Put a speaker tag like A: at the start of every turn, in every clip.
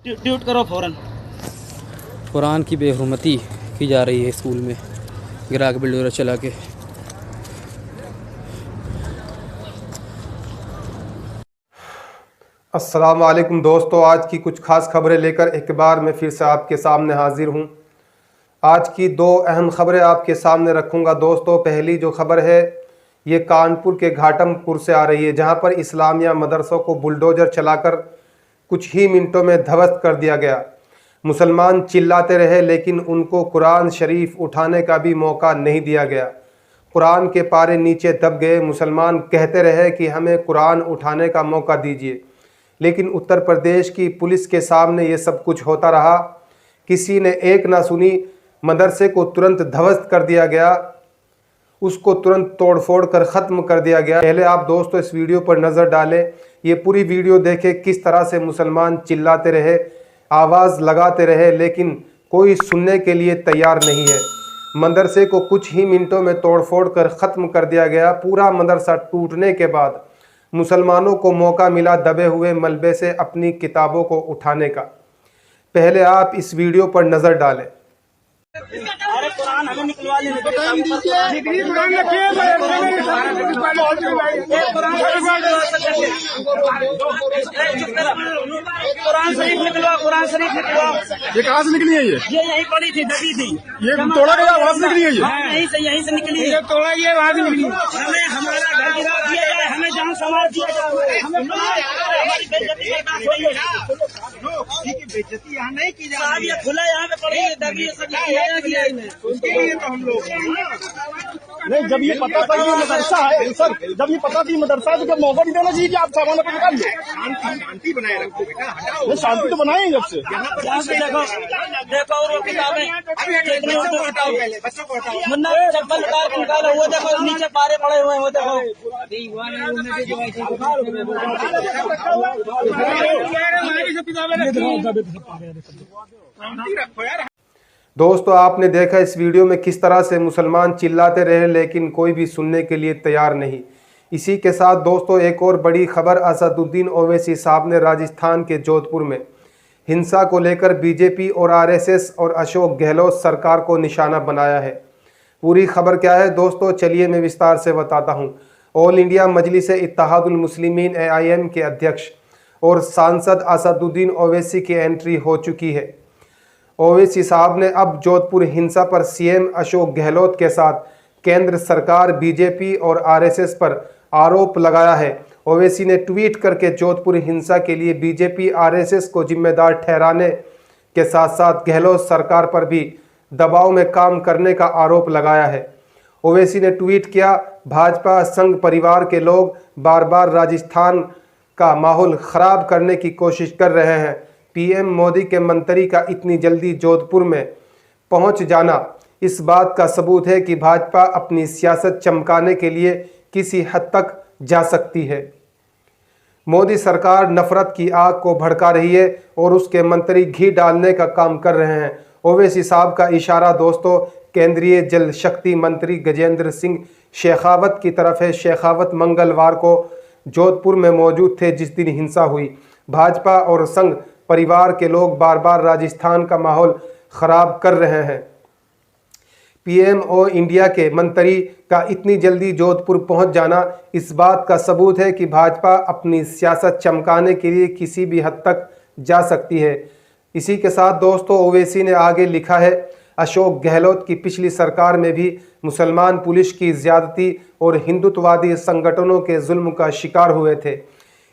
A: Tweet करो फौरन।
B: कुरान की बेहुरमती की जा रही है स्कूल में, गिरा के बिल्डोजर चला के।
C: अस्सलाम वालेकुम दोस्तों, आज की कुछ खास खबरें लेकर एक बार मैं फिर से आपके सामने हाजिर हूं। आज की दो अहम खबरें आपके सामने रखूंगा दोस्तों। पहली जो खबर है ये कानपुर के घाटमपुर से आ रही है, जहां पर इस्लामिया मदरसों को बुलडोजर चलाकर कुछ ही मिनटों में ध्वस्त कर दिया गया। मुसलमान चिल्लाते रहे लेकिन उनको कुरान शरीफ उठाने का भी मौका नहीं दिया गया। कुरान के पारे नीचे दब गए। मुसलमान कहते रहे कि हमें कुरान उठाने का मौका दीजिए, लेकिन उत्तर प्रदेश की पुलिस के सामने ये सब कुछ होता रहा। किसी ने एक ना सुनी, मदरसे को तुरंत ध्वस्त कर दिया गया, उसको तुरंत तोड़फोड़ कर ख़त्म कर दिया गया। पहले आप दोस्तों इस वीडियो पर नज़र डालें, ये पूरी वीडियो देखें किस तरह से मुसलमान चिल्लाते रहे, आवाज़ लगाते रहे, लेकिन कोई सुनने के लिए तैयार नहीं है। मदरसे को कुछ ही मिनटों में तोड़फोड़ कर ख़त्म कर दिया गया। पूरा मदरसा टूटने के बाद मुसलमानों को मौका मिला दबे हुए मलबे से अपनी किताबों को उठाने का। पहले आप इस वीडियो पर नज़र डालें।
A: अरे कुरान हमें निकलवा लेने दो। कुरान शरीफ निकलवा, कुरान शरीफ निकलवा।
D: ये कहाँ से निकली है?
A: ये यहीं पड़ी थी, दबी थी।
D: ये तोड़ा गया, वहाँ से निकली है?
A: यहीं से निकली है। तोड़ा ये वहाँ से निकली। हमें हमारा घर गिरा दिया जाए, हमें जान संवार दिया जाए, हमें हमारी बेइज्जती यहाँ नहीं की जाए। साहब ये खुला यहाँ पे पड़ी है, दबी सब तो हम लोग
D: नहीं, जब ये पता था कि मदरसा है सर, जब ये पता थी मदरसा है तो जब मौका नहीं देना चाहिए कि आप सामान अपने निकाल लो।
A: शांति बनाए रखो बेटा,
D: नहीं शांति तो बनाए जब से।
A: देखो देखो और वो किताबें बच्चों को मुन्ना चप्पल उतार के निकालो, वो देखो नीचे पारे पड़े हुए हैं, वो देखो।
C: दोस्तों आपने देखा इस वीडियो में किस तरह से मुसलमान चिल्लाते रहे लेकिन कोई भी सुनने के लिए तैयार नहीं। इसी के साथ दोस्तों एक और बड़ी खबर, असदुद्दीन ओवैसी साहब ने राजस्थान के जोधपुर में हिंसा को लेकर बीजेपी और आरएसएस और अशोक गहलोत सरकार को निशाना बनाया है। पूरी खबर क्या है दोस्तों, चलिए मैं विस्तार से बताता हूँ। ऑल इंडिया मजलिस-ए-इत्तेहादुल मुस्लिमीन AIM के अध्यक्ष और सांसद असदुद्दीन ओवैसी की एंट्री हो चुकी है। ओवैसी साहब ने अब जोधपुर हिंसा पर CM अशोक गहलोत के साथ केंद्र सरकार, बीजेपी और आरएसएस पर आरोप लगाया है। ओवैसी ने ट्वीट करके जोधपुर हिंसा के लिए बीजेपी आरएसएस को जिम्मेदार ठहराने के साथ साथ गहलोत सरकार पर भी दबाव में काम करने का आरोप लगाया है। ओवैसी ने ट्वीट किया, भाजपा संघ परिवार के लोग बार बार राजस्थान का माहौल ख़राब करने की कोशिश कर रहे हैं। PM मोदी के मंत्री का इतनी जल्दी जोधपुर में पहुंच जाना इस बात का सबूत है कि भाजपा अपनी सियासत चमकाने के लिए किसी हद तक जा सकती है। मोदी सरकार नफरत की आग को भड़का रही है और उसके मंत्री घी डालने का काम कर रहे हैं। ओवैसी साहब का इशारा दोस्तों केंद्रीय जल शक्ति मंत्री गजेंद्र सिंह शेखावत की तरफ है। शेखावत मंगलवार को जोधपुर में मौजूद थे जिस दिन हिंसा हुई। भाजपा और संघ परिवार के लोग बार बार राजस्थान का माहौल ख़राब कर रहे हैं। PMO इंडिया के मंत्री का इतनी जल्दी जोधपुर पहुंच जाना इस बात का सबूत है कि भाजपा अपनी सियासत चमकाने के लिए किसी भी हद तक जा सकती है। इसी के साथ दोस्तों ओवैसी ने आगे लिखा है, अशोक गहलोत की पिछली सरकार में भी मुसलमान पुलिस की ज़्यादती और हिंदुत्ववादी संगठनों के जुल्म का शिकार हुए थे।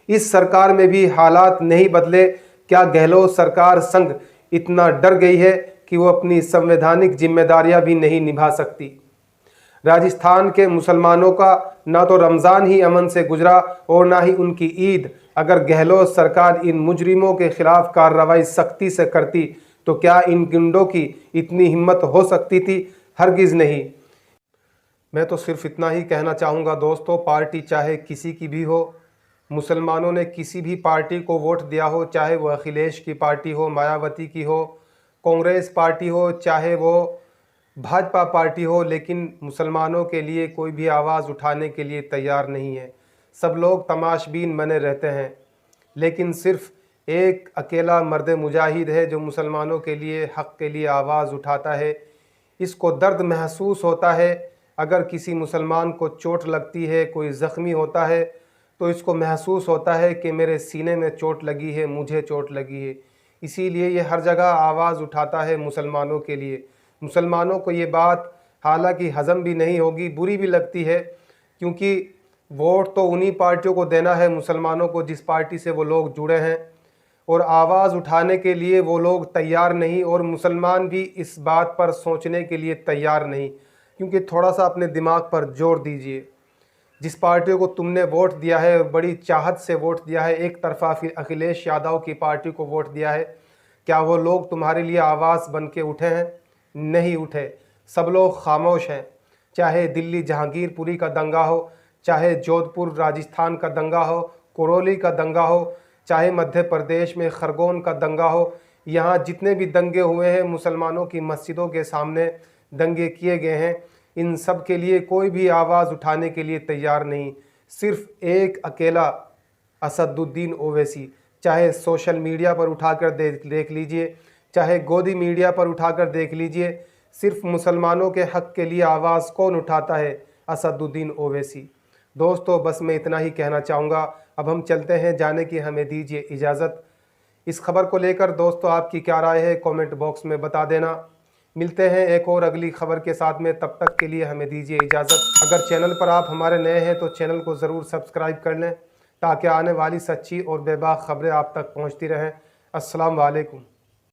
C: इस सरकार में भी हालात नहीं बदले। क्या गहलोत सरकार संघ इतना डर गई है कि वो अपनी संवैधानिक जिम्मेदारियां भी नहीं निभा सकती? राजस्थान के मुसलमानों का ना तो रमज़ान ही अमन से गुजरा और ना ही उनकी ईद। अगर गहलोत सरकार इन मुजरिमों के खिलाफ कार्रवाई सख्ती से करती तो क्या इन गुंडों की इतनी हिम्मत हो सकती थी? हरगिज़ नहीं। मैं तो सिर्फ इतना ही कहना चाहूँगा दोस्तों, पार्टी चाहे किसी की भी हो, मुसलमानों ने किसी भी पार्टी को वोट दिया हो, चाहे वो अखिलेश की पार्टी हो, मायावती की हो, कांग्रेस पार्टी हो, चाहे वो भाजपा पार्टी हो, लेकिन मुसलमानों के लिए कोई भी आवाज़ उठाने के लिए तैयार नहीं है। सब लोग तमाशबीन बने रहते हैं, लेकिन सिर्फ एक अकेला मर्द मुजाहिद है जो मुसलमानों के लिए, हक़ के लिए आवाज़ उठाता है। इसको दर्द महसूस होता है। अगर किसी मुसलमान को चोट लगती है, कोई ज़ख्मी होता है, तो इसको महसूस होता है कि मेरे सीने में चोट लगी है, मुझे चोट लगी है। इसीलिए ये हर जगह आवाज़ उठाता है मुसलमानों के लिए। मुसलमानों को ये बात हालांकि हज़म भी नहीं होगी, बुरी भी लगती है, क्योंकि वोट तो उन्हीं पार्टियों को देना है मुसलमानों को जिस पार्टी से वो लोग जुड़े हैं, और आवाज़ उठाने के लिए वो लोग तैयार नहीं, और मुसलमान भी इस बात पर सोचने के लिए तैयार नहीं। क्योंकि थोड़ा सा अपने दिमाग पर जोर दीजिए, जिस पार्टी को तुमने वोट दिया है, बड़ी चाहत से वोट दिया है, एक तरफा फिर अखिलेश यादव की पार्टी को वोट दिया है, क्या वो लोग तुम्हारे लिए आवाज़ बन के उठे हैं? नहीं उठे। सब लोग खामोश हैं। चाहे दिल्ली जहांगीरपुरी का दंगा हो, चाहे जोधपुर राजस्थान का दंगा हो, करौली का दंगा हो, चाहे मध्य प्रदेश में खरगोन का दंगा हो, यहाँ जितने भी दंगे हुए हैं, मुसलमानों की मस्जिदों के सामने दंगे किए गए हैं, इन सब के लिए कोई भी आवाज़ उठाने के लिए तैयार नहीं। सिर्फ एक अकेला असदुद्दीन ओवैसी, चाहे सोशल मीडिया पर उठाकर देख लीजिए, चाहे गोदी मीडिया पर उठाकर देख लीजिए, सिर्फ मुसलमानों के हक़ के लिए आवाज़ कौन उठाता है? असदुद्दीन ओवैसी। दोस्तों, बस मैं इतना ही कहना चाहूँगा। अब हम चलते हैं, जाने की हमें दीजिए इजाज़त। इस खबर को लेकर दोस्तों आपकी क्या राय है, कमेंट बॉक्स में बता देना। मिलते हैं एक और अगली खबर के साथ में, तब तक के लिए हमें दीजिए इजाज़त। अगर चैनल पर आप हमारे नए हैं तो चैनल को ज़रूर सब्सक्राइब कर लें, ताकि आने वाली सच्ची और बेबाक खबरें आप तक पहुँचती रहें। अस्सलाम वालेकुम।